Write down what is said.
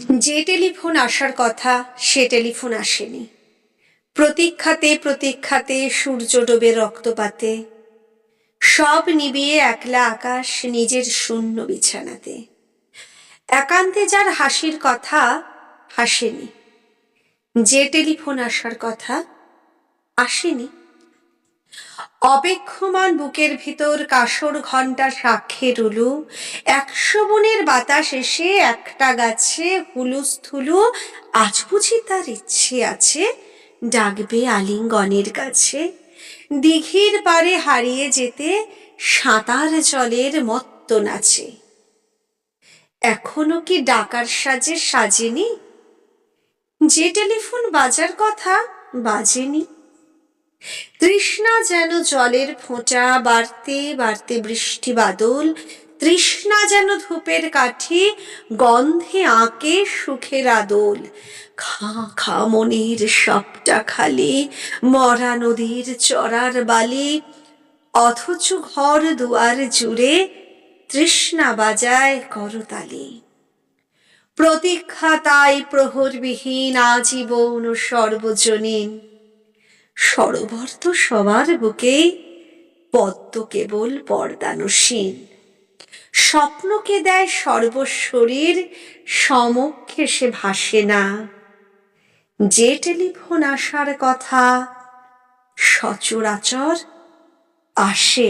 যে টেলিফোন আসার কথা সে টেলিফোন আসেনি। প্রতীক্ষাতে প্রতীক্ষাতে সূর্য ডোবে রক্তপাতে, সব নিবিয়ে একলা আকাশ নিজের শূন্য বিছানাতে। একান্তে যার হাসির কথা হাসেনি, যে টেলিফোন আসার কথা আসেনি। অপেক্ষমান বুকের ভিতর কাসর ঘণ্টা সাক্ষী রুলু, 100 বনের বাতাস এসে একটা গাছে হুলুস্থুলু। আজ বুঝি তার ইচ্ছে আছে ডাকবে আলিঙ্গনের কাছে, দিঘির পারে হারিয়ে যেতে সাঁতার জলের মত্ত নাচে। এখনো কি ডাকার সাজে সাজেনি, যে টেলিফোন বাজার কথা বাজেনি। তৃষ্ণা যেন জলের ফোঁটা, বাড়তে বাড়তে বৃষ্টি বাদল। তৃষ্ণা যেন ধূপের কাঠি, গন্ধে আঁকে সুখের আদল। খাঁ খাঁ মনের সবটা খালি, মরা নদীর চড়ার বালি। অথচ ঘর দুয়ার জুড়ে তৃষ্ণা বাজায় করতালি। প্রতীক্ষা তাই প্রহরবিহীন আজীবন সর্বজনীন। সরোবর তো সবার বুকে, পদ্ম কেবল পর্দানসীন। স্বপ্নকে দেয় সর্বশরীর, সমক্ষে সে ভাসে না। যে টেলিফোন আসার কথা সচরাচর আসে